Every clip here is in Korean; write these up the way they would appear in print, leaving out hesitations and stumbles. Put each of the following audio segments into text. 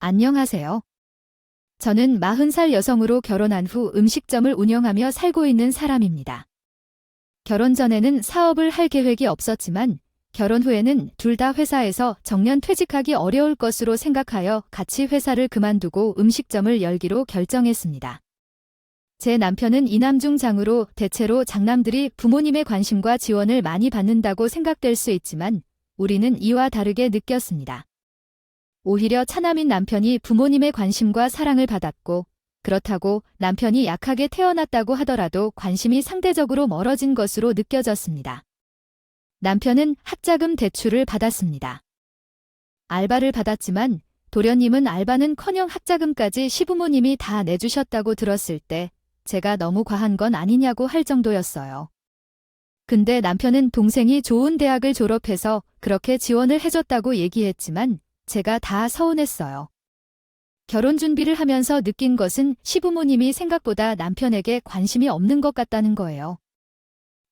안녕하세요. 저는 40살 여성으로 결혼한 후 음식점을 운영하며 살고 있는 사람입니다. 결혼 전에는 사업을 할 계획이 없었지만 결혼 후에는 둘 다 회사에서 정년 퇴직하기 어려울 것으로 생각하여 같이 회사를 그만두고 음식점을 열기로 결정했습니다. 제 남편은 이남중 장으로 대체로 장남들이 부모님의 관심과 지원을 많이 받는다고 생각될 수 있지만 우리는 이와 다르게 느꼈습니다. 오히려 차남인 남편이 부모님의 관심과 사랑을 받았고 그렇다고 남편이 약하게 태어났다고 하더라도 관심이 상대적으로 멀어진 것으로 느껴졌습니다. 남편은 학자금 대출을 받았습니다. 알바를 받았지만 도련님은 알바는커녕 학자금까지 시부모님이 다 내주셨다고 들었을 때 제가 너무 과한 건 아니냐고 할 정도였어요. 근데 남편은 동생이 좋은 대학을 졸업해서 그렇게 지원을 해줬다고 얘기했지만 제가 다 서운했어요. 결혼 준비를 하면서 느낀 것은 시부모님이 생각보다 남편에게 관심이 없는 것 같다는 거예요.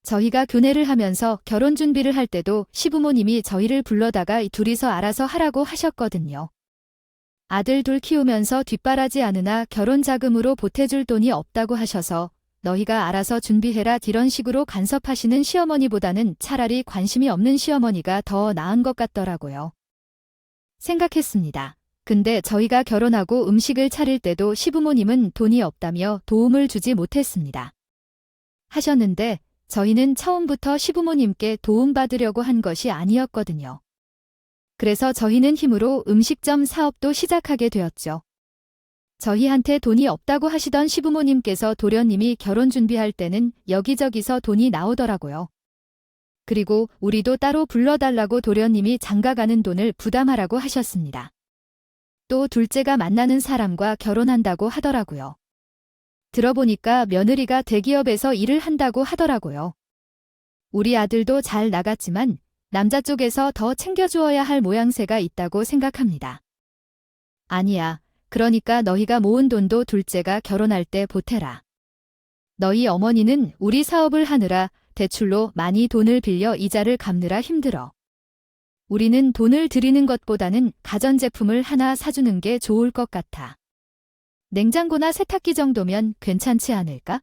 저희가 교내를 하면서 결혼 준비를 할 때도 시부모님이 저희를 불러다가 둘이서 알아서 하라고 하셨거든요. 아들 둘 키우면서 뒷바라지 않으나 결혼 자금으로 보태줄 돈이 없다고 하셔서 너희가 알아서 준비해라 이런 식으로 간섭하시는 시어머니보다는 차라리 관심이 없는 시어머니가 더 나은 것 같더라고요. 생각했습니다. 근데 저희가 결혼하고 음식을 차릴 때도 시부모님은 돈이 없다며 도움을 주지 못했습니다. 하셨는데 저희는 처음부터 시부모님께 도움받으려고 한 것이 아니었거든요. 그래서 저희는 힘으로 음식점 사업도 시작하게 되었죠. 저희한테 돈이 없다고 하시던 시부모님께서 도련님이 결혼 준비할 때는 여기저기서 돈이 나오더라고요. 그리고 우리도 따로 불러달라고 도련님이 장가가는 돈을 부담하라고 하셨습니다. 또 둘째가 만나는 사람과 결혼한다고 하더라고요. 들어보니까 며느리가 대기업에서 일을 한다고 하더라고요. 우리 아들도 잘 나갔지만 남자 쪽에서 더 챙겨주어야 할 모양새가 있다고 생각합니다. 아니야. 그러니까 너희가 모은 돈도 둘째가 결혼할 때 보태라. 너희 어머니는 우리 사업을 하느라 대출로 많이 돈을 빌려 이자를 갚느라 힘들어. 우리는 돈을 드리는 것보다는 가전제품을 하나 사주는 게 좋을 것 같아. 냉장고나 세탁기 정도면 괜찮지 않을까?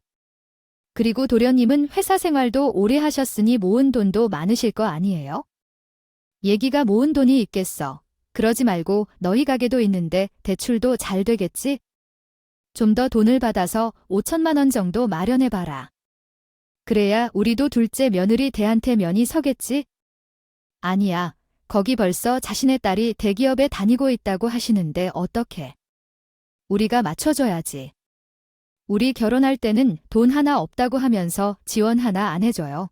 그리고 도련님은 회사 생활도 오래 하셨으니 모은 돈도 많으실 거 아니에요? 얘기가 모은 돈이 있겠어. 그러지 말고 너희 가게도 있는데 대출도 잘 되겠지? 좀 더 돈을 받아서 5천만 원 정도 마련해봐라. 그래야 우리도 둘째 며느리 대한테 면이 서겠지? 아니야. 거기 벌써 자신의 딸이 대기업에 다니고 있다고 하시는데 어떡해. 우리가 맞춰줘야지. 우리 결혼할 때는 돈 하나 없다고 하면서 지원 하나 안 해줘요.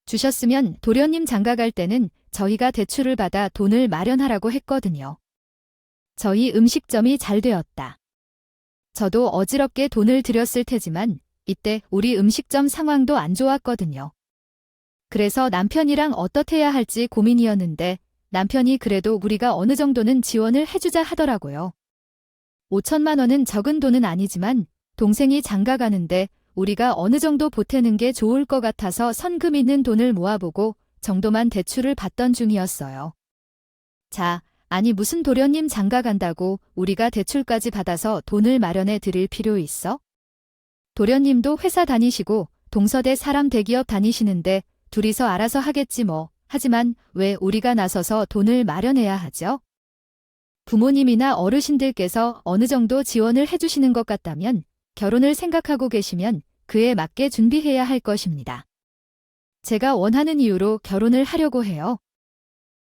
주셨으면 도련님 장가갈 때는 저희가 대출을 받아 돈을 마련하라고 했거든요. 저희 음식점이 잘 되었다. 저도 어지럽게 돈을 들였을 테지만 이때 우리 음식점 상황도 안 좋았거든요. 그래서 남편이랑 어떻게 해야 할지 고민이었는데 남편이 그래도 우리가 어느 정도는 지원을 해주자 하더라고요. 5천만 원은 적은 돈은 아니지만 동생이 장가 가는데 우리가 어느 정도 보태는 게 좋을 것 같아서 선금 있는 돈을 모아보고 정도만 대출을 받던 중이었어요. 자, 아니 무슨 도련님 장가 간다고 우리가 대출까지 받아서 돈을 마련해 드릴 필요 있어? 도련님도 회사 다니시고 동서대 사람 대기업 다니시는데 둘이서 알아서 하겠지 뭐. 하지만 왜 우리가 나서서 돈을 마련해야 하죠? 부모님이나 어르신들께서 어느 정도 지원을 해주시는 것 같다면 결혼을 생각하고 계시면 그에 맞게 준비해야 할 것입니다. 제가 원하는 이유로 결혼을 하려고 해요.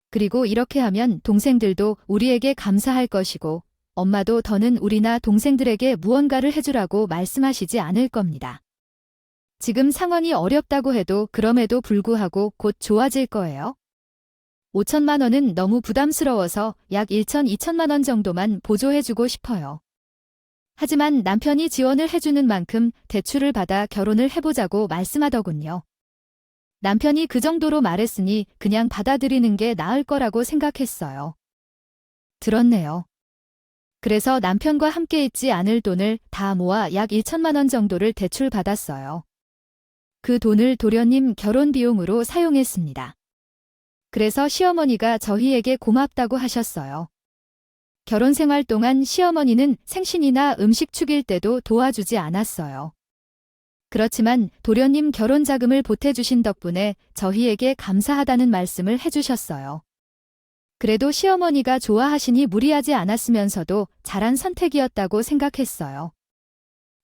그리고 이렇게 하면 동생들도 우리에게 감사할 것이고 엄마도 더는 우리나 동생들에게 무언가를 해주라고 말씀하시지 않을 겁니다. 지금 상황이 어렵다고 해도 그럼에도 불구하고 곧 좋아질 거예요. 5천만 원은 너무 부담스러워서 약 1천, 2천만 원 정도만 보조해주고 싶어요. 하지만 남편이 지원을 해주는 만큼 대출을 받아 결혼을 해보자고 말씀하더군요. 남편이 그 정도로 말했으니 그냥 받아들이는 게 나을 거라고 생각했어요. 들었네요. 그래서 남편과 함께 있지 않을 돈을 다 모아 약 1천만 원 정도를 대출받았어요. 그 돈을 도련님 결혼 비용으로 사용했습니다. 그래서 시어머니가 저희에게 고맙다고 하셨어요. 결혼 생활 동안 시어머니는 생신이나 음식 축일 때도 도와주지 않았어요. 그렇지만 도련님 결혼 자금을 보태주신 덕분에 저희에게 감사하다는 말씀을 해주셨어요. 그래도 시어머니가 좋아하시니 무리하지 않았으면서도 잘한 선택이었다고 생각했어요.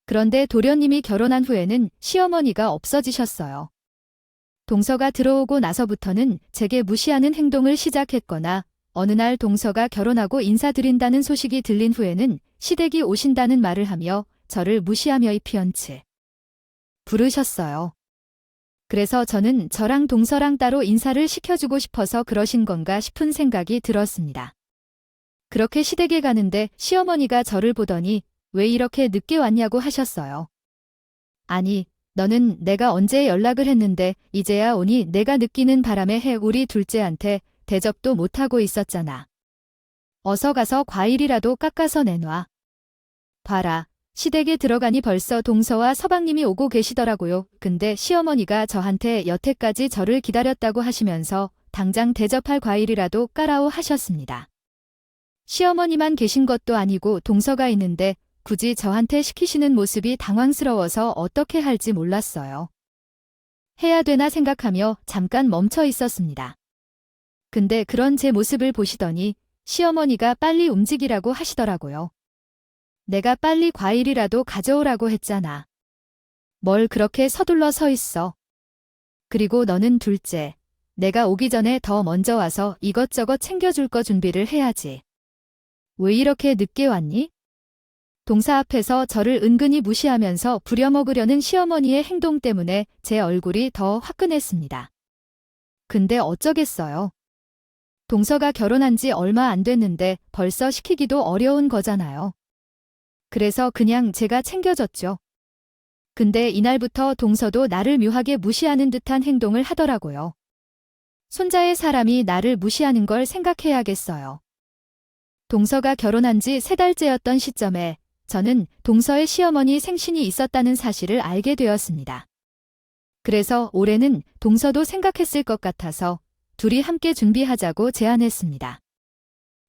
그런데 도련님이 결혼한 후에는 시어머니가 없어지셨어요. 동서가 들어오고 나서부터는 제게 무시하는 행동을 시작했거나 어느 날 동서가 결혼하고 인사드린다는 소식이 들린 후에는 시댁이 오신다는 말을 하며 저를 무시하며 이피언치 부르셨어요. 그래서 저는 저랑 동서랑 따로 인사를 시켜주고 싶어서 그러신 건가 싶은 생각이 들었습니다. 그렇게 시댁에 가는데 시어머니가 저를 보더니 왜 이렇게 늦게 왔냐고 하셨어요. 아니, 너는 내가 언제 연락을 했는데 이제야 오니 내가 느끼는 바람에 해 우리 둘째한테 대접도 못하고 있었잖아. 어서 가서 과일이라도 깎아서 내놔. 봐라. 시댁에 들어가니 벌써 동서와 서방님이 오고 계시더라고요. 근데 시어머니가 저한테 여태까지 저를 기다렸다고 하시면서 당장 대접할 과일이라도 까라오 하셨습니다. 시어머니만 계신 것도 아니고 동서가 있는데 굳이 저한테 시키시는 모습이 당황스러워서 어떻게 할지 몰랐어요. 해야 되나 생각하며 잠깐 멈춰 있었습니다. 근데 그런 제 모습을 보시더니 시어머니가 빨리 움직이라고 하시더라고요. 내가 빨리 과일이라도 가져오라고 했잖아. 뭘 그렇게 서둘러 서 있어. 그리고 너는 둘째. 내가 오기 전에 더 먼저 와서 이것저것 챙겨줄 거 준비를 해야지. 왜 이렇게 늦게 왔니? 동사 앞에서 저를 은근히 무시하면서 부려먹으려는 시어머니의 행동 때문에 제 얼굴이 더 화끈했습니다. 근데 어쩌겠어요. 동서가 결혼한 지 얼마 안 됐는데 벌써 시키기도 어려운 거잖아요. 그래서 그냥 제가 챙겨줬죠. 근데 이날부터 동서도 나를 묘하게 무시하는 듯한 행동을 하더라고요. 손자의 사람이 나를 무시하는 걸 생각해야겠어요. 동서가 결혼한 지 3달째였던 시점에 저는 동서의 시어머니 생신이 있었다는 사실을 알게 되었습니다. 그래서 올해는 동서도 생각했을 것 같아서 둘이 함께 준비하자고 제안했습니다.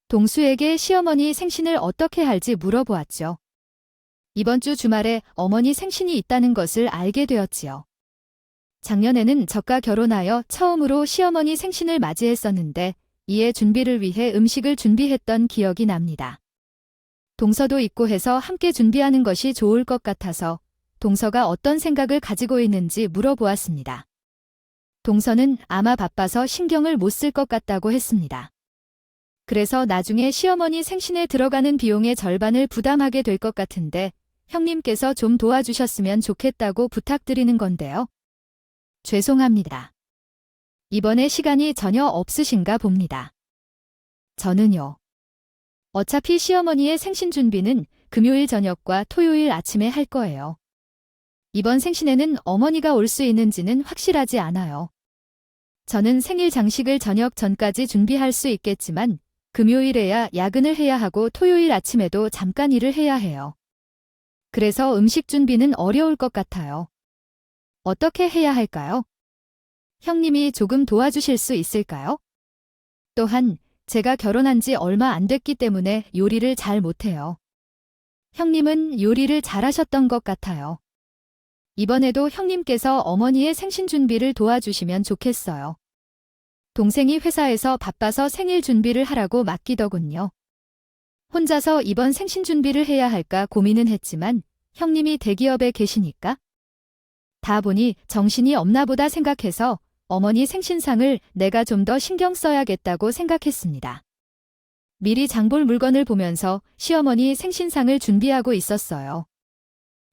동수에게 시어머니 생신을 어떻게 할지 물어보았죠. 이번 주 주말에 어머니 생신이 있다는 것을 알게 되었지요. 작년에는 저가 결혼하여 처음으로 시어머니 생신을 맞이했었는데 이에 준비를 위해 음식을 준비했던 기억이 납니다. 동서도 있고 해서 함께 준비하는 것이 좋을 것 같아서 동서가 어떤 생각을 가지고 있는지 물어보았습니다. 동서는 아마 바빠서 신경을 못 쓸 것 같다고 했습니다. 그래서 나중에 시어머니 생신에 들어가는 비용의 절반을 부담하게 될 것 같은데 형님께서 좀 도와주셨으면 좋겠다고 부탁드리는 건데요. 죄송합니다. 이번에 시간이 전혀 없으신가 봅니다. 저는요. 어차피 시어머니의 생신 준비는 금요일 저녁과 토요일 아침에 할 거예요. 이번 생신에는 어머니가 올 수 있는지는 확실하지 않아요. 저는 생일 장식을 저녁 전까지 준비할 수 있겠지만 금요일에야 야근을 해야 하고 토요일 아침에도 잠깐 일을 해야 해요. 그래서 음식 준비는 어려울 것 같아요. 어떻게 해야 할까요? 형님이 조금 도와주실 수 있을까요? 또한 제가 결혼한 지 얼마 안 됐기 때문에 요리를 잘 못해요. 형님은 요리를 잘하셨던 것 같아요. 이번에도 형님께서 어머니의 생신 준비를 도와주시면 좋겠어요. 동생이 회사에서 바빠서 생일 준비를 하라고 맡기더군요. 혼자서 이번 생신 준비를 해야 할까 고민은 했지만 형님이 대기업에 계시니까 다 보니 정신이 없나 보다 생각해서 어머니 생신상을 내가 좀 더 신경 써야겠다고 생각했습니다. 미리 장볼 물건을 보면서 시어머니 생신상을 준비하고 있었어요.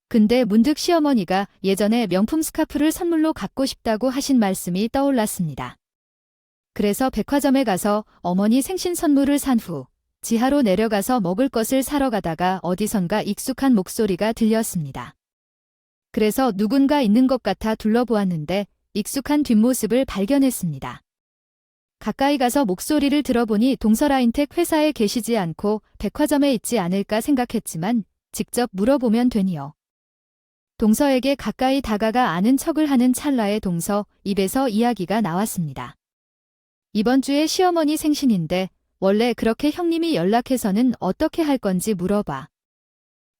근데 문득 시어머니가 예전에 명품 스카프를 선물로 갖고 싶다고 하신 말씀이 떠올랐습니다. 그래서 백화점에 가서 어머니 생신 선물을 산 후 지하로 내려가서 먹을 것을 사러 가다가 어디선가 익숙한 목소리가 들렸습니다. 그래서 누군가 있는 것 같아 둘러보았는데 익숙한 뒷모습을 발견했습니다. 가까이 가서 목소리를 들어보니 동서라인텍 회사에 계시지 않고 백화점에 있지 않을까 생각했지만 직접 물어보면 되니요. 동서에게 가까이 다가가 아는 척을 하는 찰나에 동서 입에서 이야기가 나왔습니다. 이번 주에 시어머니 생신인데 원래 그렇게 형님이 연락해서는 어떻게 할 건지 물어봐.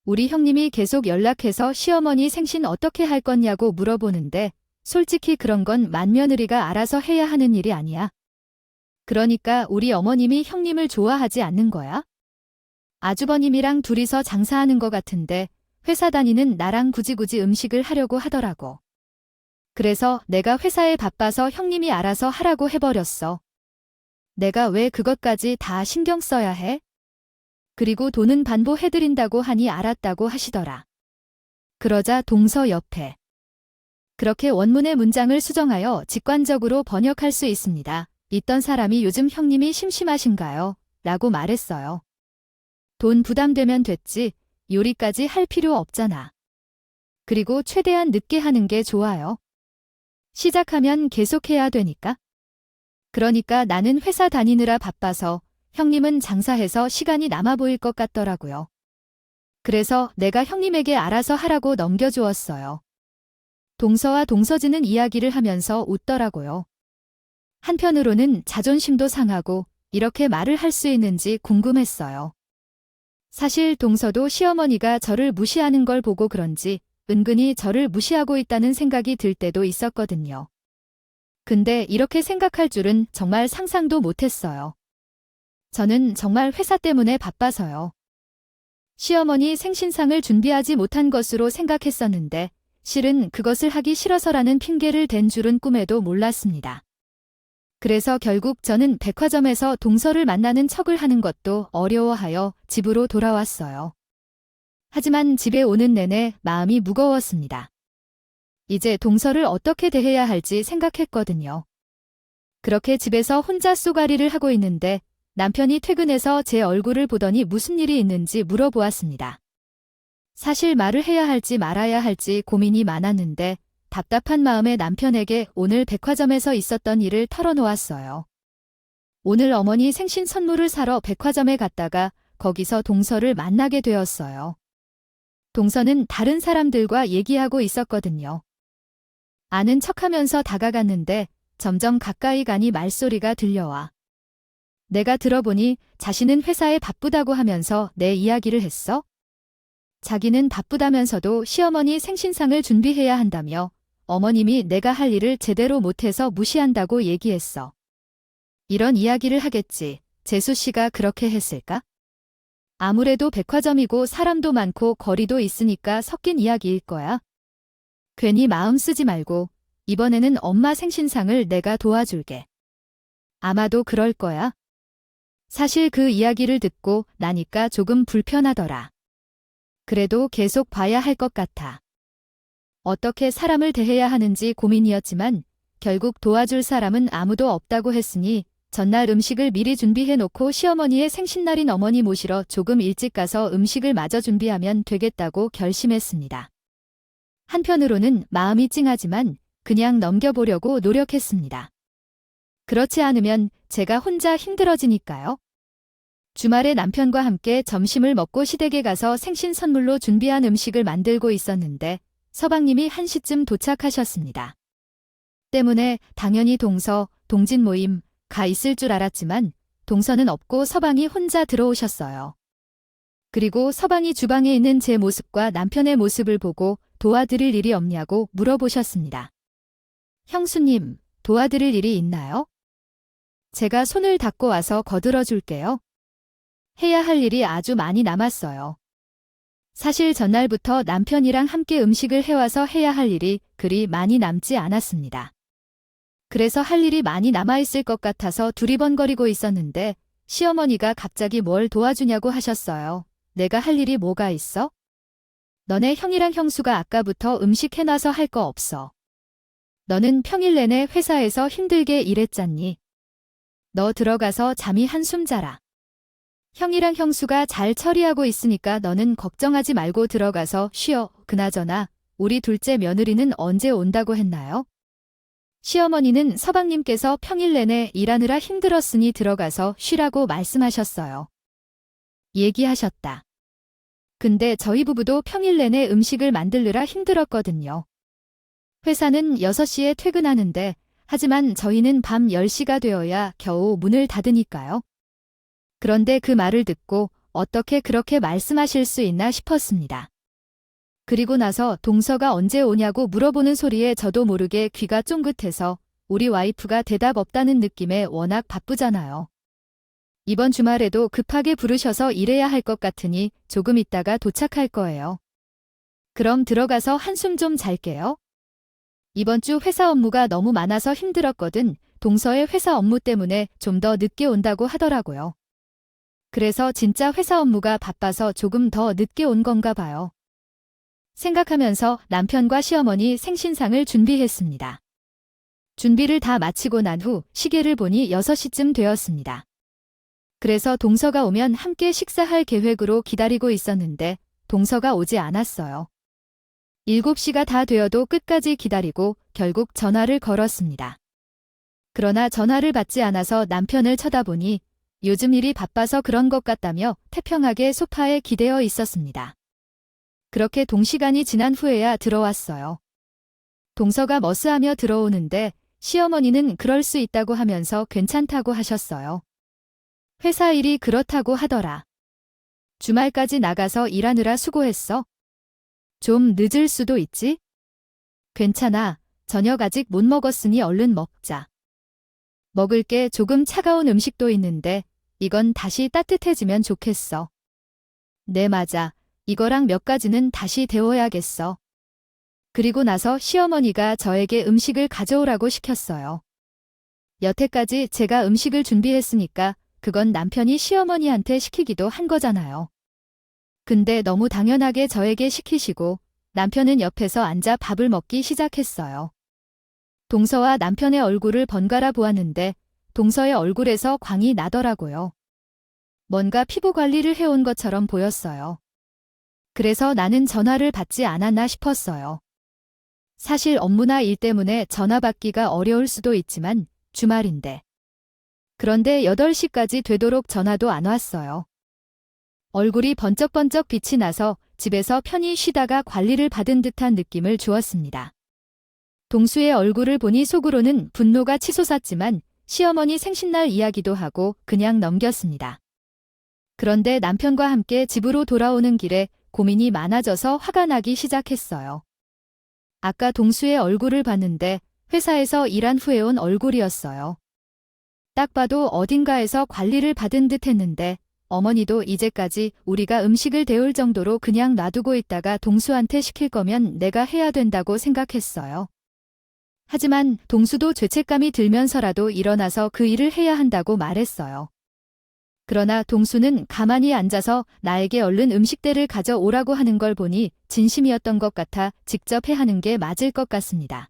우리 형님이 계속 연락해서 시어머니 생신 어떻게 할 거냐고 물어보는데 솔직히 그런 건 맏며느리가 알아서 해야 하는 일이 아니야. 그러니까 우리 어머님이 형님을 좋아하지 않는 거야? 아주버님이랑 둘이서 장사하는 거 같은데 회사 다니는 나랑 굳이 음식을 하려고 하더라고. 그래서 내가 회사에 바빠서 형님이 알아서 하라고 해버렸어. 내가 왜 그것까지 다 신경 써야 해? 그리고 돈은 반보해드린다고 하니 알았다고 하시더라. 그러자 동서 옆에 그렇게 원문의 문장을 수정하여 직관적으로 번역할 수 있습니다. 있던 사람이 요즘 형님이 심심하신가요? 라고 말했어요. 돈 부담되면 됐지 요리까지 할 필요 없잖아. 그리고 최대한 늦게 하는 게 좋아요. 시작하면 계속해야 되니까. 그러니까 나는 회사 다니느라 바빠서 형님은 장사해서 시간이 남아 보일 것 같더라고요. 그래서 내가 형님에게 알아서 하라고 넘겨주었어요. 동서와 동서지는 이야기를 하면서 웃더라고요. 한편으로는 자존심도 상하고 이렇게 말을 할 수 있는지 궁금했어요. 사실 동서도 시어머니가 저를 무시하는 걸 보고 그런지 은근히 저를 무시하고 있다는 생각이 들 때도 있었거든요. 근데 이렇게 생각할 줄은 정말 상상도 못했어요. 저는 정말 회사 때문에 바빠서요. 시어머니 생신상을 준비하지 못한 것으로 생각했었는데 실은 그것을 하기 싫어서라는 핑계를 댄 줄은 꿈에도 몰랐습니다. 그래서 결국 저는 백화점에서 동서를 만나는 척을 하는 것도 어려워하여 집으로 돌아왔어요. 하지만 집에 오는 내내 마음이 무거웠습니다. 이제 동서를 어떻게 대해야 할지 생각했거든요. 그렇게 집에서 혼자 쏘가리를 하고 있는데 남편이 퇴근해서 제 얼굴을 보더니 무슨 일이 있는지 물어보았습니다. 사실 말을 해야 할지 말아야 할지 고민이 많았는데 답답한 마음에 남편에게 오늘 백화점에서 있었던 일을 털어놓았어요. 오늘 어머니 생신 선물을 사러 백화점에 갔다가 거기서 동서를 만나게 되었어요. 동서는 다른 사람들과 얘기하고 있었거든요. 아는 척하면서 다가갔는데 점점 가까이 가니 말소리가 들려와. 내가 들어보니 자신은 회사에 바쁘다고 하면서 내 이야기를 했어? 자기는 바쁘다면서도 시어머니 생신상을 준비해야 한다며 어머님이 내가 할 일을 제대로 못해서 무시한다고 얘기했어. 이런 이야기를 하겠지. 재수 씨가 그렇게 했을까? 아무래도 백화점이고 사람도 많고 거리도 있으니까 섞인 이야기일 거야. 괜히 마음 쓰지 말고 이번에는 엄마 생신상을 내가 도와줄게. 아마도 그럴 거야. 사실 그 이야기를 듣고 나니까 조금 불편하더라. 그래도 계속 봐야 할 것 같아. 어떻게 사람을 대해야 하는지 고민이었지만 결국 도와줄 사람은 아무도 없다고 했으니 전날 음식을 미리 준비해놓고 시어머니의 생신날인 어머니 모시러 조금 일찍 가서 음식을 마저 준비하면 되겠다고 결심했습니다. 한편으로는 마음이 찡하지만 그냥 넘겨보려고 노력했습니다. 그렇지 않으면 제가 혼자 힘들어지니까요. 주말에 남편과 함께 점심을 먹고 시댁에 가서 생신 선물로 준비한 음식을 만들고 있었는데 서방님이 1시쯤 도착하셨습니다. 때문에 당연히 동서, 동진 모임 가 있을 줄 알았지만 동서는 없고 서방이 혼자 들어오셨어요. 그리고 서방이 주방에 있는 제 모습과 남편의 모습을 보고 도와드릴 일이 없냐고 물어보셨습니다. 형수님, 도와드릴 일이 있나요? 제가 손을 닦고 와서 거들어 줄게요. 해야 할 일이 아주 많이 남았어요. 사실 전날부터 남편이랑 함께 음식을 해와서 해야 할 일이 그리 많이 남지 않았습니다. 그래서 할 일이 많이 남아있을 것 같아서 두리번거리고 있었는데 시어머니가 갑자기 뭘 도와주냐고 하셨어요. 내가 할 일이 뭐가 있어? 너네 형이랑 형수가 아까부터 음식 해놔서 할 거 없어. 너는 평일 내내 회사에서 힘들게 일했잖니. 너 들어가서 잠이 한숨 자라. 형이랑 형수가 잘 처리하고 있으니까 너는 걱정하지 말고 들어가서 쉬어. 그나저나 우리 둘째 며느리는 언제 온다고 했나요? 시어머니는 서방님께서 평일 내내 일하느라 힘들었으니 들어가서 쉬라고 말씀하셨어요. 얘기하셨다. 근데 저희 부부도 평일 내내 음식을 만들느라 힘들었거든요. 회사는 6시에 퇴근하는데 하지만 저희는 밤 10시가 되어야 겨우 문을 닫으니까요. 그런데 그 말을 듣고 어떻게 그렇게 말씀하실 수 있나 싶었습니다. 그리고 나서 동서가 언제 오냐고 물어보는 소리에 저도 모르게 귀가 쫑긋해서 우리 와이프가 대답 없다는 느낌에 워낙 바쁘잖아요. 이번 주말에도 급하게 부르셔서 일해야 할 것 같으니 조금 있다가 도착할 거예요. 그럼 들어가서 한숨 좀 잘게요. 이번 주 회사 업무가 너무 많아서 힘들었거든. 동서의 회사 업무 때문에 좀 더 늦게 온다고 하더라고요. 그래서 진짜 회사 업무가 바빠서 조금 더 늦게 온 건가 봐요. 생각하면서 남편과 시어머니 생신상을 준비했습니다. 준비를 다 마치고 난 후 시계를 보니 6시쯤 되었습니다. 그래서 동서가 오면 함께 식사할 계획으로 기다리고 있었는데 동서가 오지 않았어요. 7시가 다 되어도 끝까지 기다리고 결국 전화를 걸었습니다. 그러나 전화를 받지 않아서 남편을 쳐다보니 요즘 일이 바빠서 그런 것 같다며 태평하게 소파에 기대어 있었습니다. 그렇게 동시간이 지난 후에야 들어왔어요. 동서가 머스하며 들어오는데 시어머니는 그럴 수 있다고 하면서 괜찮다고 하셨어요. 회사 일이 그렇다고 하더라. 주말까지 나가서 일하느라 수고했어. 좀 늦을 수도 있지? 괜찮아. 저녁 아직 못 먹었으니 얼른 먹자. 먹을 게 조금 차가운 음식도 있는데 이건 다시 따뜻해지면 좋겠어. 네, 맞아. 이거랑 몇 가지는 다시 데워야겠어. 그리고 나서 시어머니가 저에게 음식을 가져오라고 시켰어요. 여태까지 제가 음식을 준비했으니까 그건 남편이 시어머니한테 시키기도 한 거잖아요. 근데 너무 당연하게 저에게 시키시고 남편은 옆에서 앉아 밥을 먹기 시작했어요. 동서와 남편의 얼굴을 번갈아 보았는데 동서의 얼굴에서 광이 나더라고요. 뭔가 피부 관리를 해온 것처럼 보였어요. 그래서 나는 전화를 받지 않았나 싶었어요. 사실 업무나 일 때문에 전화 받기가 어려울 수도 있지만 주말인데. 그런데 8시까지 되도록 전화도 안 왔어요. 얼굴이 번쩍번쩍 빛이 나서 집에서 편히 쉬다가 관리를 받은 듯한 느낌을 주었습니다. 동수의 얼굴을 보니 속으로는 분노가 치솟았지만 시어머니 생신날 이야기도 하고 그냥 넘겼습니다. 그런데 남편과 함께 집으로 돌아오는 길에 고민이 많아져서 화가 나기 시작했어요. 아까 동수의 얼굴을 봤는데 회사에서 일한 후에 온 얼굴이었어요. 딱 봐도 어딘가에서 관리를 받은 듯 했는데 어머니도 이제까지 우리가 음식을 데울 정도로 그냥 놔두고 있다가 동수한테 시킬 거면 내가 해야 된다고 생각했어요. 하지만 동수도 죄책감이 들면서라도 일어나서 그 일을 해야 한다고 말했어요. 그러나 동수는 가만히 앉아서 나에게 얼른 음식대를 가져오라고 하는 걸 보니 진심이었던 것 같아 직접 해 하는 게 맞을 것 같습니다.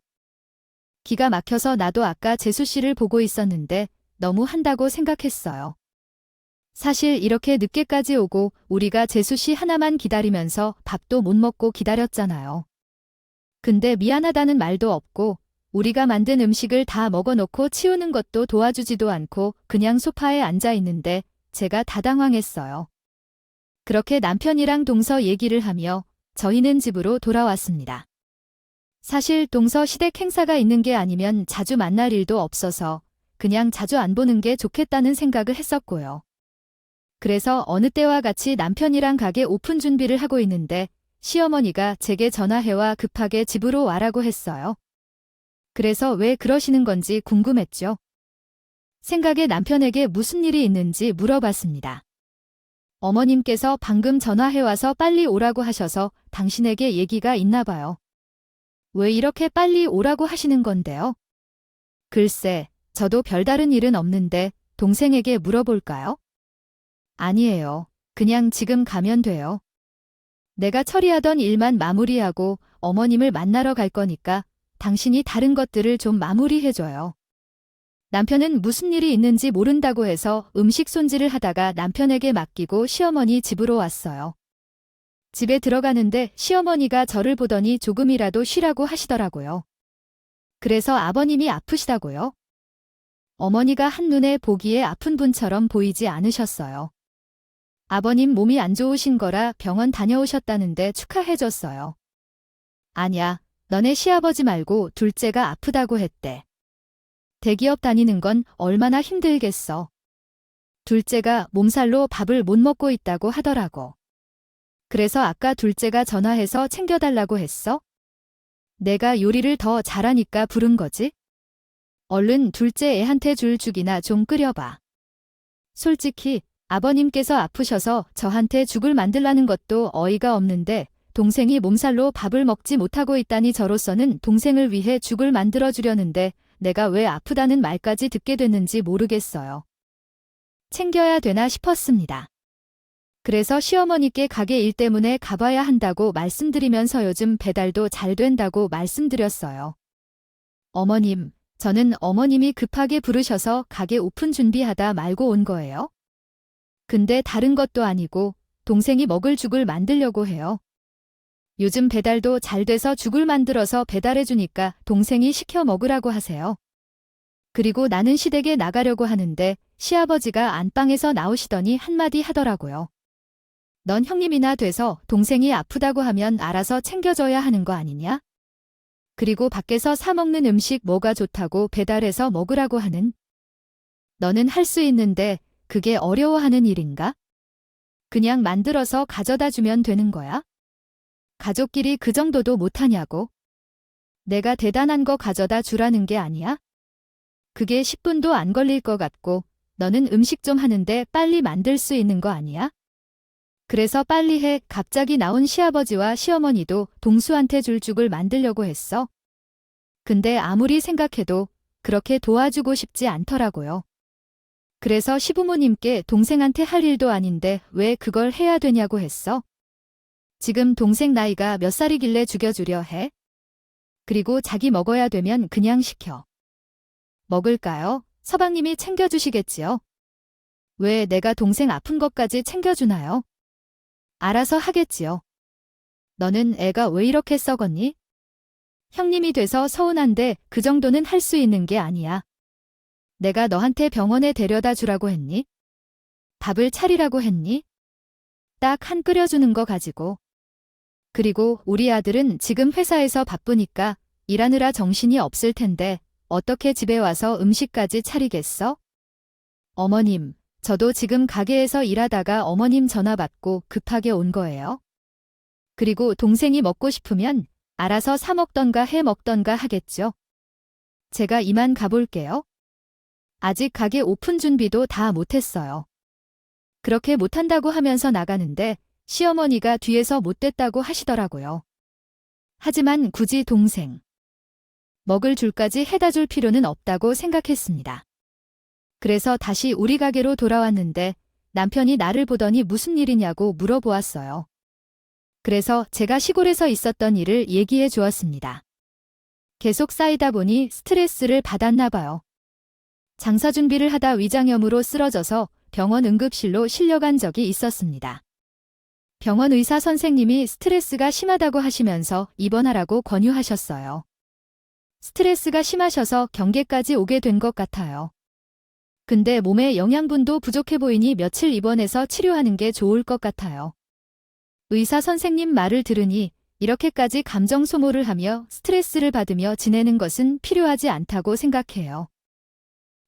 기가 막혀서 나도 아까 재수 씨를 보고 있었는데 너무 한다고 생각했어요. 사실 이렇게 늦게까지 오고 우리가 재수 씨 하나만 기다리면서 밥도 못 먹고 기다렸잖아요. 근데 미안하다는 말도 없고 우리가 만든 음식을 다 먹어놓고 치우는 것도 도와주지도 않고 그냥 소파에 앉아 있는데 제가 다 당황했어요. 그렇게 남편이랑 동서 얘기를 하며 저희는 집으로 돌아왔습니다. 사실 동서 시댁 행사가 있는 게 아니면 자주 만날 일도 없어서 그냥 자주 안 보는 게 좋겠다는 생각을 했었고요. 그래서 어느 때와 같이 남편이랑 가게 오픈 준비를 하고 있는데 시어머니가 제게 전화해와 급하게 집으로 와라고 했어요. 그래서 왜 그러시는 건지 궁금했죠. 생각에 남편에게 무슨 일이 있는지 물어봤습니다. 어머님께서 방금 전화해와서 빨리 오라고 하셔서 당신에게 얘기가 있나 봐요. 왜 이렇게 빨리 오라고 하시는 건데요? 글쎄, 저도 별다른 일은 없는데 동생에게 물어볼까요? 아니에요. 그냥 지금 가면 돼요. 내가 처리하던 일만 마무리하고 어머님을 만나러 갈 거니까 당신이 다른 것들을 좀 마무리해줘요. 남편은 무슨 일이 있는지 모른다고 해서 음식 손질을 하다가 남편에게 맡기고 시어머니 집으로 왔어요. 집에 들어가는데 시어머니가 저를 보더니 조금이라도 쉬라고 하시더라고요. 그래서 아버님이 아프시다고요? 어머니가 한눈에 보기에 아픈 분처럼 보이지 않으셨어요. 아버님 몸이 안 좋으신 거라 병원 다녀오셨다는데 축하해줬어요. 아냐, 너네 시아버지 말고 둘째가 아프다고 했대. 대기업 다니는 건 얼마나 힘들겠어. 둘째가 몸살로 밥을 못 먹고 있다고 하더라고. 그래서 아까 둘째가 전화해서 챙겨달라고 했어? 내가 요리를 더 잘하니까 부른 거지? 얼른 둘째 애한테 줄 죽이나 좀 끓여봐. 솔직히 아버님께서 아프셔서 저한테 죽을 만들라는 것도 어이가 없는데 동생이 몸살로 밥을 먹지 못하고 있다니 저로서는 동생을 위해 죽을 만들어 주려는데 내가 왜 아프다는 말까지 듣게 됐는지 모르겠어요. 챙겨야 되나 싶었습니다. 그래서 시어머니께 가게 일 때문에 가봐야 한다고 말씀드리면서 요즘 배달도 잘 된다고 말씀드렸어요. 어머님, 저는 어머님이 급하게 부르셔서 가게 오픈 준비하다 말고 온 거예요. 근데 다른 것도 아니고 동생이 먹을 죽을 만들려고 해요. 요즘 배달도 잘 돼서 죽을 만들어서 배달해 주니까 동생이 시켜 먹으라고 하세요. 그리고 나는 시댁에 나가려고 하는데 시아버지가 안방에서 나오시더니 한마디 하더라고요. 넌 형님이나 돼서 동생이 아프다고 하면 알아서 챙겨줘야 하는 거 아니냐? 그리고 밖에서 사 먹는 음식 뭐가 좋다고 배달해서 먹으라고 하는? 너는 할 수 있는데 그게 어려워하는 일인가? 그냥 만들어서 가져다 주면 되는 거야? 가족끼리 그 정도도 못하냐고? 내가 대단한 거 가져다 주라는 게 아니야? 그게 10분도 안 걸릴 것 같고 너는 음식 좀 하는데 빨리 만들 수 있는 거 아니야? 그래서 빨리 해. 갑자기 나온 시아버지와 시어머니도 동수한테 줄 죽을 만들려고 했어. 근데 아무리 생각해도 그렇게 도와주고 싶지 않더라고요. 그래서 시부모님께 동생한테 할 일도 아닌데 왜 그걸 해야 되냐고 했어. 지금 동생 나이가 몇 살이길래 죽여주려 해? 그리고 자기 먹어야 되면 그냥 시켜. 먹을까요? 서방님이 챙겨주시겠지요? 왜 내가 동생 아픈 것까지 챙겨주나요? 알아서 하겠지요. 너는 애가 왜 이렇게 썩었니? 형님이 돼서 서운한데 그 정도는 할 수 있는 게 아니야. 내가 너한테 병원에 데려다 주라고 했니? 밥을 차리라고 했니? 딱 한 끓여주는 거 가지고. 그리고 우리 아들은 지금 회사에서 바쁘니까 일하느라 정신이 없을 텐데 어떻게 집에 와서 음식까지 차리겠어? 어머님, 저도 지금 가게에서 일하다가 어머님 전화 받고 급하게 온 거예요. 그리고 동생이 먹고 싶으면 알아서 사 먹던가 해 먹던가 하겠죠. 제가 이만 가볼게요. 아직 가게 오픈 준비도 다 못했어요. 그렇게 못한다고 하면서 나가는데 시어머니가 뒤에서 못됐다고 하시더라고요. 하지만 굳이 동생 먹을 줄까지 해다 줄 필요는 없다고 생각했습니다. 그래서 다시 우리 가게로 돌아왔는데 남편이 나를 보더니 무슨 일이냐고 물어보았어요. 그래서 제가 시골에서 있었던 일을 얘기해 주었습니다. 계속 쌓이다 보니 스트레스를 받았나 봐요. 장사 준비를 하다 위장염으로 쓰러져서 병원 응급실로 실려간 적이 있었습니다. 병원 의사 선생님이 스트레스가 심하다고 하시면서 입원하라고 권유하셨어요. 스트레스가 심하셔서 경계까지 오게 된 것 같아요. 근데 몸에 영양분도 부족해 보이니 며칠 입원해서 치료하는 게 좋을 것 같아요. 의사 선생님 말을 들으니 이렇게까지 감정 소모를 하며 스트레스를 받으며 지내는 것은 필요하지 않다고 생각해요.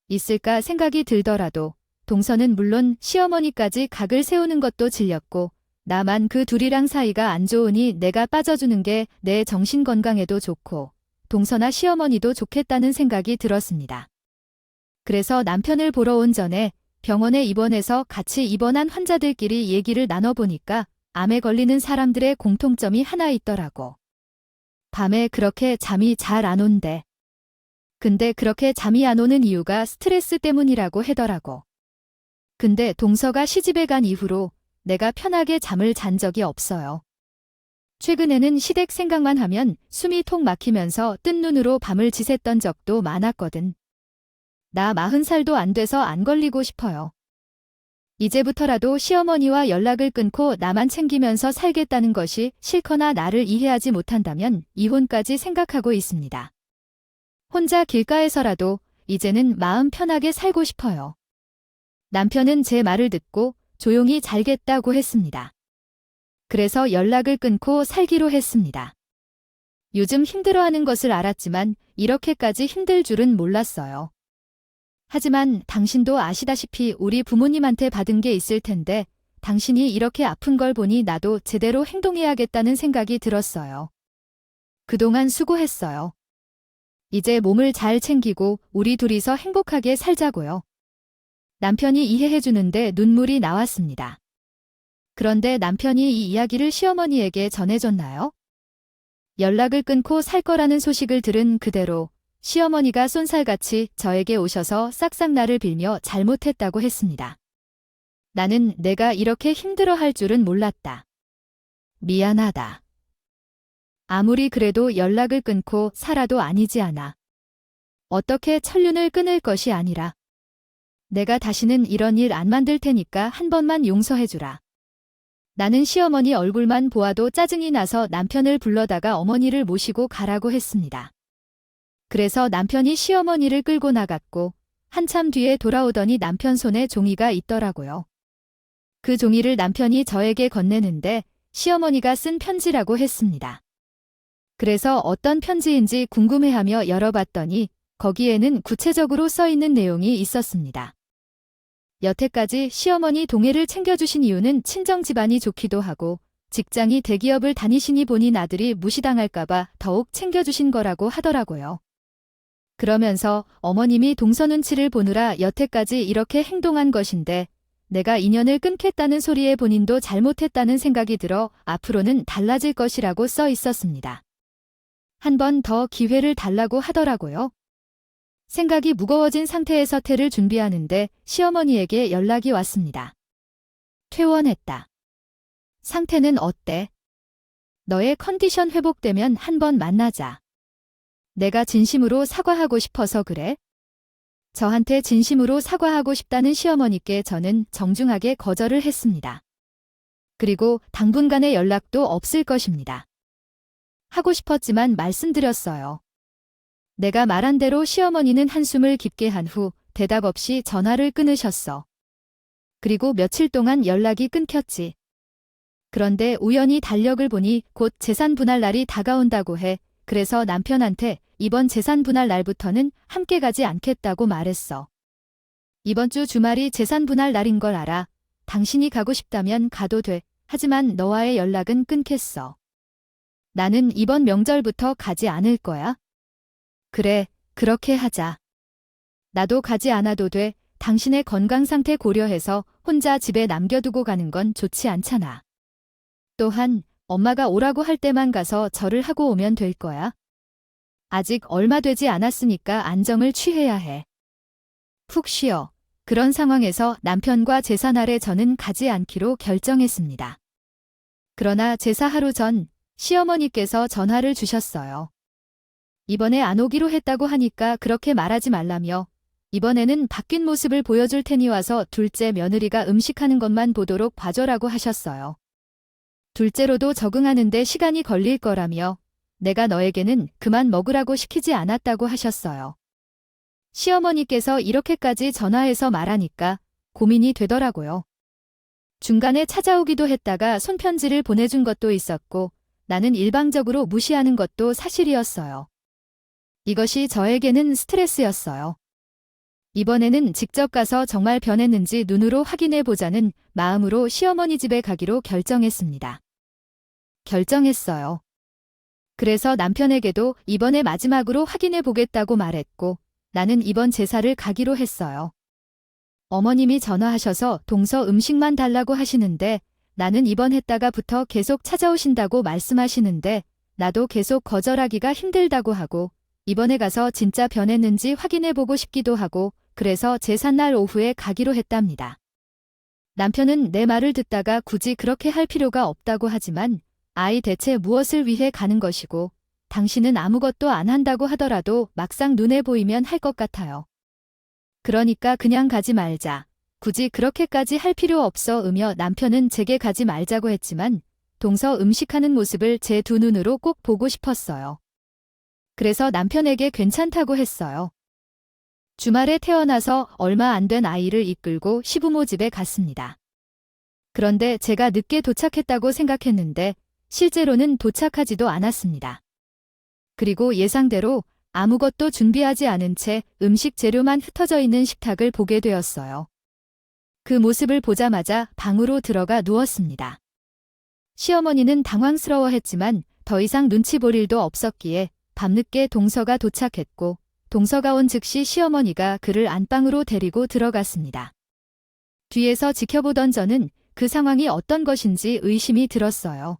있을까 생각이 들더라도 동서는 물론 시어머니까지 각을 세우는 것도 질렸고 나만 그 둘이랑 사이가 안 좋으니 내가 빠져주는 게 내 정신 건강에도 좋고 동서나 시어머니도 좋겠다는 생각이 들었습니다. 그래서 남편을 보러 온 전에 병원에 입원해서 같이 입원한 환자들끼리 얘기를 나눠보니까 암에 걸리는 사람들의 공통점이 하나 있더라고. 밤에 그렇게 잠이 잘 안 온대. 근데 그렇게 잠이 안 오는 이유가 스트레스 때문이라고 하더라고. 근데 동서가 시집에 간 이후로 내가 편하게 잠을 잔 적이 없어요. 최근에는 시댁 생각만 하면 숨이 톡 막히면서 뜬 눈으로 밤을 지샜던 적도 많았거든. 나 40살도 안 돼서 안 걸리고 싶어요. 이제부터라도 시어머니와 연락을 끊고 나만 챙기면서 살겠다는 것이 싫거나 나를 이해하지 못한다면 이혼까지 생각하고 있습니다. 혼자 길가에서라도 이제는 마음 편하게 살고 싶어요. 남편은 제 말을 듣고 조용히 잘겠다고 했습니다. 그래서 연락을 끊고 살기로 했습니다. 요즘 힘들어하는 것을 알았지만 이렇게까지 힘들 줄은 몰랐어요. 하지만 당신도 아시다시피 우리 부모님한테 받은 게 있을 텐데 당신이 이렇게 아픈 걸 보니 나도 제대로 행동해야겠다는 생각이 들었어요. 그동안 수고했어요. 이제 몸을 잘 챙기고 우리 둘이서 행복하게 살자고요. 남편이 이해해주는데 눈물이 나왔습니다. 그런데 남편이 이 이야기를 시어머니에게 전해줬나요? 연락을 끊고 살 거라는 소식을 들은 그대로 시어머니가 쏜살같이 저에게 오셔서 싹싹 나를 빌며 잘못했다고 했습니다. 나는 내가 이렇게 힘들어할 줄은 몰랐다. 미안하다. 아무리 그래도 연락을 끊고 살아도 아니지 않아. 어떻게 천륜을 끊을 것이 아니라. 내가 다시는 이런 일 안 만들 테니까 한 번만 용서해주라. 나는 시어머니 얼굴만 보아도 짜증이 나서 남편을 불러다가 어머니를 모시고 가라고 했습니다. 그래서 남편이 시어머니를 끌고 나갔고 한참 뒤에 돌아오더니 남편 손에 종이가 있더라고요. 그 종이를 남편이 저에게 건네는데 시어머니가 쓴 편지라고 했습니다. 그래서 어떤 편지인지 궁금해하며 열어봤더니 거기에는 구체적으로 써 있는 내용이 있었습니다. 여태까지 시어머니 동해를 챙겨주신 이유는 친정 집안이 좋기도 하고 직장이 대기업을 다니시니 본인 아들이 무시당할까봐 더욱 챙겨주신 거라고 하더라고요. 그러면서 어머님이 동서 눈치를 보느라 여태까지 이렇게 행동한 것인데 내가 인연을 끊겠다는 소리에 본인도 잘못했다는 생각이 들어 앞으로는 달라질 것이라고 써 있었습니다. 한 번 더 기회를 달라고 하더라고요. 생각이 무거워진 상태에서 퇴를 준비하는데 시어머니에게 연락이 왔습니다. 퇴원했다. 상태는 어때? 너의 컨디션 회복되면 한번 만나자. 내가 진심으로 사과하고 싶어서 그래? 저한테 진심으로 사과하고 싶다는 시어머니께 저는 정중하게 거절을 했습니다. 그리고 당분간의 연락도 없을 것입니다. 하고 싶었지만 말씀드렸어요. 내가 말한 대로 시어머니는 한숨을 깊게 한 후 대답 없이 전화를 끊으셨어. 그리고 며칠 동안 연락이 끊겼지. 그런데 우연히 달력을 보니 곧 재산 분할 날이 다가온다고 해. 그래서 남편한테 이번 재산 분할 날부터는 함께 가지 않겠다고 말했어. 이번 주 주말이 재산 분할 날인 걸 알아. 당신이 가고 싶다면 가도 돼. 하지만 너와의 연락은 끊겠어. 나는 이번 명절부터 가지 않을 거야. 그래, 그렇게 하자. 나도 가지 않아도 돼. 당신의 건강 상태 고려해서 혼자 집에 남겨두고 가는 건 좋지 않잖아. 또한 엄마가 오라고 할 때만 가서 절을 하고 오면 될 거야. 아직 얼마 되지 않았으니까 안정을 취해야 해. 푹 쉬어. 그런 상황에서 남편과 제사날에 저는 가지 않기로 결정했습니다. 그러나 제사 하루 전 시어머니께서 전화를 주셨어요. 이번에 안 오기로 했다고 하니까 그렇게 말하지 말라며 이번에는 바뀐 모습을 보여줄 테니 와서 둘째 며느리가 음식하는 것만 보도록 봐줘라고 하셨어요. 둘째로도 적응하는데 시간이 걸릴 거라며 내가 너에게는 그만 먹으라고 시키지 않았다고 하셨어요. 시어머니께서 이렇게까지 전화해서 말하니까 고민이 되더라고요. 중간에 찾아오기도 했다가 손편지를 보내준 것도 있었고 나는 일방적으로 무시하는 것도 사실이었어요. 이것이 저에게는 스트레스였어요. 이번에는 직접 가서 정말 변했는지 눈으로 확인해 보자는 마음으로 시어머니 집에 가기로 결정했습니다. 결정했어요. 그래서 남편에게도 이번에 마지막으로 확인해 보겠다고 말했고 나는 이번 제사를 가기로 했어요. 어머님이 전화하셔서 동서 음식만 달라고 하시는데 나는 입원했다가부터 계속 찾아오신다고 말씀하시는데 나도 계속 거절하기가 힘들다고 하고 이번에 가서 진짜 변했는지 확인해보고 싶기도 하고 그래서 제삿날 오후에 가기로 했답니다. 남편은 내 말을 듣다가 굳이 그렇게 할 필요가 없다고 하지만 아이 대체 무엇을 위해 가는 것이고 당신은 아무것도 안 한다고 하더라도 막상 눈에 보이면 할 것 같아요. 그러니까 그냥 가지 말자. 굳이 그렇게까지 할 필요 없어 으며 남편은 제게 가지 말자고 했지만 동서 음식하는 모습을 제 두 눈으로 꼭 보고 싶었어요. 그래서 남편에게 괜찮다고 했어요. 주말에 태어나서 얼마 안 된 아이를 이끌고 시부모 집에 갔습니다. 그런데 제가 늦게 도착했다고 생각했는데 실제로는 도착하지도 않았습니다. 그리고 예상대로 아무것도 준비하지 않은 채 음식 재료만 흩어져 있는 식탁을 보게 되었어요. 그 모습을 보자마자 방으로 들어가 누웠습니다. 시어머니는 당황스러워했지만 더 이상 눈치 볼 일도 없었기에 밤늦게 동서가 도착했고 동서가 온 즉시 시어머니가 그를 안방으로 데리고 들어갔습니다. 뒤에서 지켜보던 저는 그 상황이 어떤 것인지 의심이 들었어요.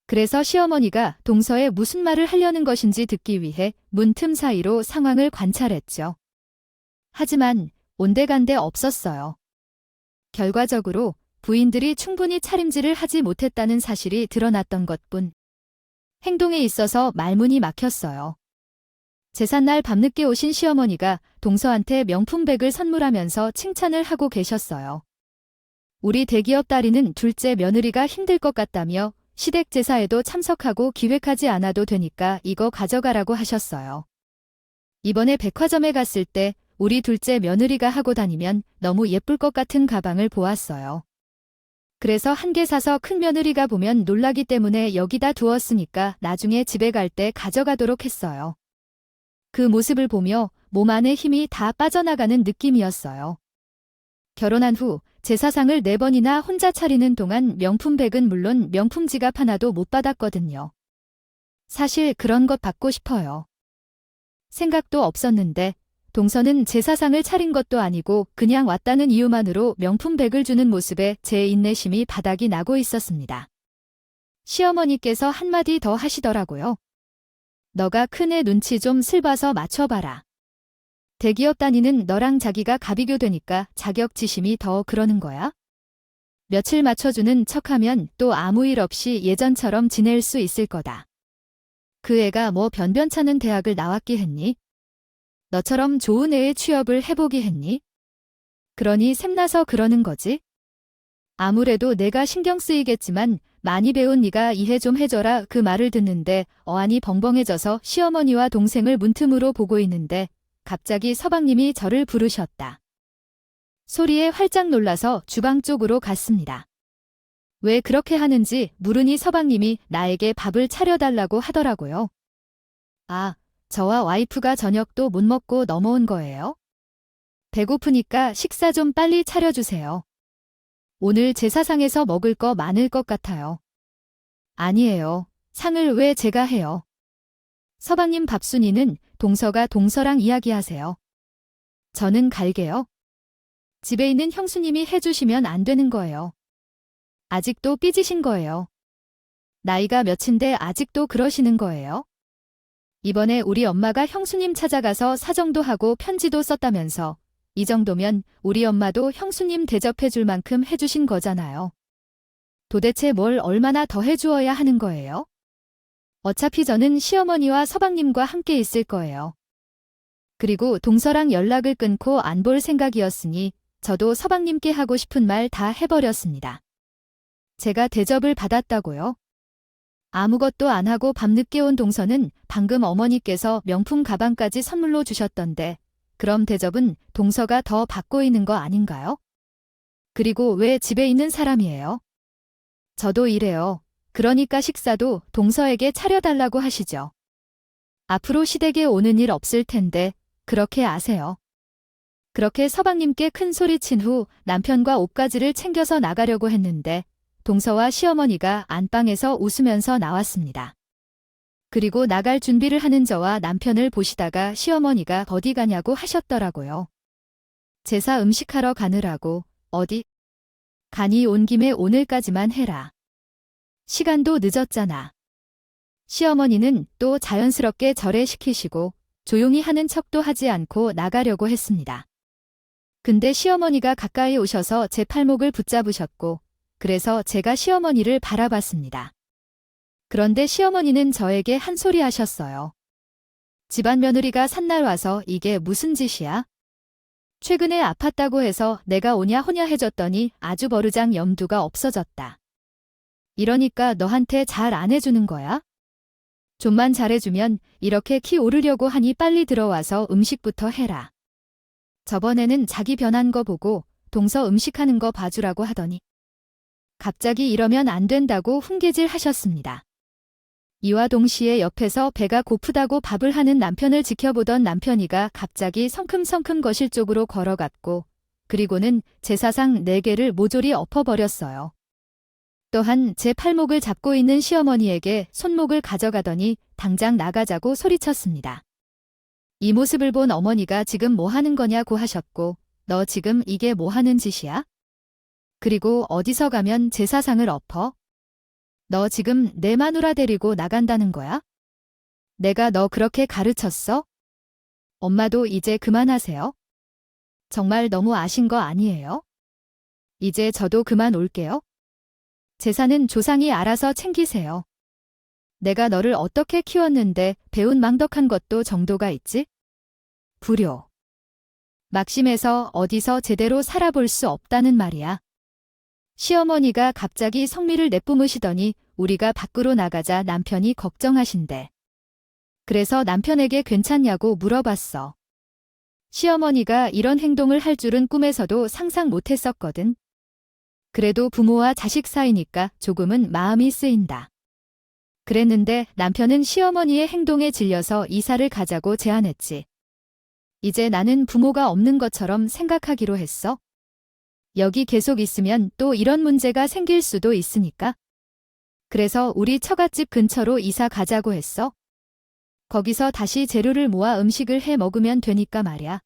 그래서 시어머니가 동서에 무슨 말을 하려는 것인지 듣기 위해 문틈 사이로 상황을 관찰했죠. 하지만 온데간데 없었어요. 결과적으로 부인들이 충분히 차림질을 하지 못했다는 사실이 드러났던 것뿐. 행동에 있어서 말문이 막혔어요. 제삿날 밤늦게 오신 시어머니가 동서한테 명품백을 선물하면서 칭찬을 하고 계셨어요. 우리 대기업 딸이는 둘째 며느리가 힘들 것 같다며 시댁 제사에도 참석하고 기획하지 않아도 되니까 이거 가져가라고 하셨어요. 이번에 백화점에 갔을 때 우리 둘째 며느리가 하고 다니면 너무 예쁠 것 같은 가방을 보았어요. 그래서 한 개 사서 큰 며느리가 보면 놀라기 때문에 여기다 두었으니까 나중에 집에 갈 때 가져가도록 했어요. 그 모습을 보며 몸 안에 힘이 다 빠져나가는 느낌이었어요. 결혼한 후 제사상을 4번이나 혼자 차리는 동안 명품백은 물론 명품 지갑 하나도 못 받았거든요. 사실 그런 것 받고 싶어요. 생각도 없었는데 동서는 제사상을 차린 것도 아니고 그냥 왔다는 이유만으로 명품백을 주는 모습에 제 인내심이 바닥이 나고 있었습니다. 시어머니께서 한마디 더 하시더라고요. 너가 큰애 눈치 좀 슬봐서 맞춰봐라. 대기업 다니는 너랑 자기가 갑이교 되니까 자격지심이 더 그러는 거야? 며칠 맞춰주는 척하면 또 아무 일 없이 예전처럼 지낼 수 있을 거다. 그 애가 뭐 변변찮은 대학을 나왔기 했니? 너처럼 좋은 애의 취업을 해보기 했니? 그러니 샘나서 그러는 거지? 아무래도 내가 신경 쓰이겠지만 많이 배운 네가 이해 좀 해줘라 그 말을 듣는데 어안이 벙벙해져서 시어머니와 동생을 문틈으로 보고 있는데 갑자기 서방님이 저를 부르셨다. 소리에 활짝 놀라서 주방 쪽으로 갔습니다. 왜 그렇게 하는지 물으니 서방님이 나에게 밥을 차려달라고 하더라고요. 아, 저와 와이프가 저녁도 못 먹고 넘어온 거예요? 배고프니까 식사 좀 빨리 차려주세요. 오늘 제사상에서 먹을 거 많을 것 같아요. 아니에요. 상을 왜 제가 해요? 서방님 밥순이는 동서가 동서랑 이야기하세요. 저는 갈게요. 집에 있는 형수님이 해주시면 안 되는 거예요. 아직도 삐지신 거예요. 나이가 몇인데 아직도 그러시는 거예요? 이번에 우리 엄마가 형수님 찾아가서 사정도 하고 편지도 썼다면서 이 정도면 우리 엄마도 형수님 대접해 줄 만큼 해주신 거잖아요. 도대체 뭘 얼마나 더 해주어야 하는 거예요? 어차피 저는 시어머니와 서방님과 함께 있을 거예요. 그리고 동서랑 연락을 끊고 안 볼 생각이었으니 저도 서방님께 하고 싶은 말 다 해버렸습니다. 제가 대접을 받았다고요? 아무것도 안 하고 밤늦게 온 동서는 방금 어머니께서 명품 가방까지 선물로 주셨던데 그럼 대접은 동서가 더 받고 있는 거 아닌가요? 그리고 왜 집에 있는 사람이에요? 저도 이래요. 그러니까 식사도 동서에게 차려달라고 하시죠. 앞으로 시댁에 오는 일 없을 텐데 그렇게 아세요. 그렇게 서방님께 큰 소리친 후 남편과 옷가지를 챙겨서 나가려고 했는데 동서와 시어머니가 안방에서 웃으면서 나왔습니다. 그리고 나갈 준비를 하는 저와 남편을 보시다가 시어머니가 어디 가냐고 하셨더라고요. 제사 음식하러 가느라고 어디 가니 온 김에 오늘까지만 해라. 시간도 늦었잖아. 시어머니는 또 자연스럽게 절에 시키시고 조용히 하는 척도 하지 않고 나가려고 했습니다. 근데 시어머니가 가까이 오셔서 제 팔목을 붙잡으셨고 그래서 제가 시어머니를 바라봤습니다. 그런데 시어머니는 저에게 한 소리 하셨어요. 집안 며느리가 산날 와서 이게 무슨 짓이야? 최근에 아팠다고 해서 내가 오냐 호냐 해줬더니 아주 버르장 염두가 없어졌다. 이러니까 너한테 잘 안 해주는 거야? 좀만 잘해주면 이렇게 키 오르려고 하니 빨리 들어와서 음식부터 해라. 저번에는 자기 변한 거 보고 동서 음식하는 거 봐주라고 하더니 갑자기 이러면 안 된다고 훈계질 하셨습니다. 이와 동시에 옆에서 배가 고프다고 밥을 하는 남편을 지켜보던 남편이가 갑자기 성큼성큼 거실 쪽으로 걸어갔고 그리고는 제 사상 4개를 모조리 엎어버렸어요. 또한 제 팔목을 잡고 있는 시어머니에게 손목을 가져가더니 당장 나가자고 소리쳤습니다. 이 모습을 본 어머니가 지금 뭐 하는 거냐고 하셨고 너 지금 이게 뭐 하는 짓이야? 그리고 어디서 가면 제 사상을 엎어? 너 지금 내 마누라 데리고 나간다는 거야? 내가 너 그렇게 가르쳤어? 엄마도 이제 그만하세요. 정말 너무 아신 거 아니에요? 이제 저도 그만 올게요. 재산은 조상이 알아서 챙기세요. 내가 너를 어떻게 키웠는데 배운 망덕한 것도 정도가 있지? 불효. 막심해서 어디서 제대로 살아볼 수 없다는 말이야. 시어머니가 갑자기 성미를 내뿜으시더니 우리가 밖으로 나가자 남편이 걱정하신대. 그래서 남편에게 괜찮냐고 물어봤어. 시어머니가 이런 행동을 할 줄은 꿈에서도 상상 못했었거든. 그래도 부모와 자식 사이니까 조금은 마음이 쓰인다. 그랬는데 남편은 시어머니의 행동에 질려서 이사를 가자고 제안했지. 이제 나는 부모가 없는 것처럼 생각하기로 했어. 여기 계속 있으면 또 이런 문제가 생길 수도 있으니까. 그래서 우리 처갓집 근처로 이사 가자고 했어. 거기서 다시 재료를 모아 음식을 해 먹으면 되니까 말야.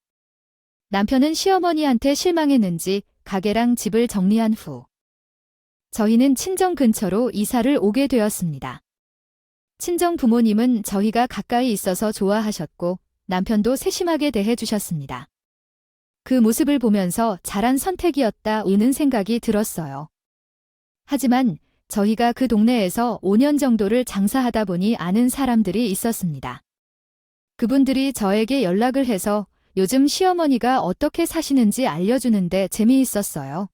남편은 시어머니한테 실망했는지 가게랑 집을 정리한 후 저희는 친정 근처로 이사를 오게 되었습니다. 친정 부모님은 저희가 가까이 있어서 좋아하셨고 남편도 세심하게 대해주셨습니다. 그 모습을 보면서 잘한 선택이었다는 생각이 들었어요. 하지만 저희가 그 동네에서 5년 정도를 장사하다 보니 아는 사람들이 있었습니다. 그분들이 저에게 연락을 해서 요즘 시어머니가 어떻게 사시는지 알려주는데 재미있었어요.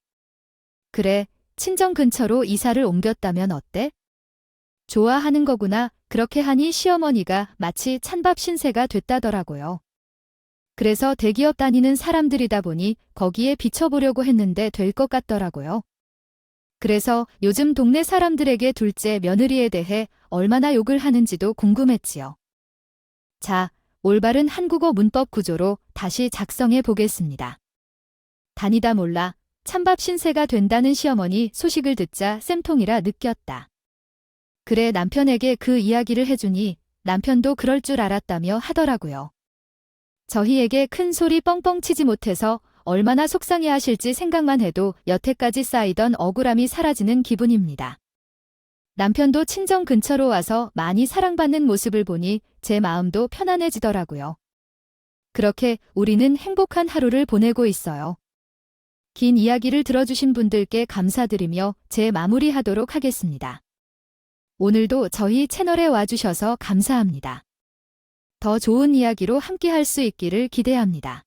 그래, 친정 근처로 이사를 옮겼다면 어때? 좋아하는 거구나. 그렇게 하니 시어머니가 마치 찬밥 신세가 됐다더라고요. 그래서 대기업 다니는 사람들이다 보니 거기에 비춰보려고 했는데 될 것 같더라고요. 그래서 요즘 동네 사람들에게 둘째 며느리에 대해 얼마나 욕을 하는지도 궁금했지요. 자, 올바른 한국어 문법 구조로 다시 작성해 보겠습니다. 다니다 몰라 찬밥 신세가 된다는 시어머니 소식을 듣자 쌤통이라 느꼈다. 그래 남편에게 그 이야기를 해주니 남편도 그럴 줄 알았다며 하더라고요. 저희에게 큰 소리 뻥뻥 치지 못해서 얼마나 속상해 하실지 생각만 해도 여태까지 쌓이던 억울함이 사라지는 기분입니다. 남편도 친정 근처로 와서 많이 사랑받는 모습을 보니 제 마음도 편안해지더라고요. 그렇게 우리는 행복한 하루를 보내고 있어요. 긴 이야기를 들어주신 분들께 감사드리며 제 마무리하도록 하겠습니다. 오늘도 저희 채널에 와주셔서 감사합니다. 더 좋은 이야기로 함께 할 수 있기를 기대합니다.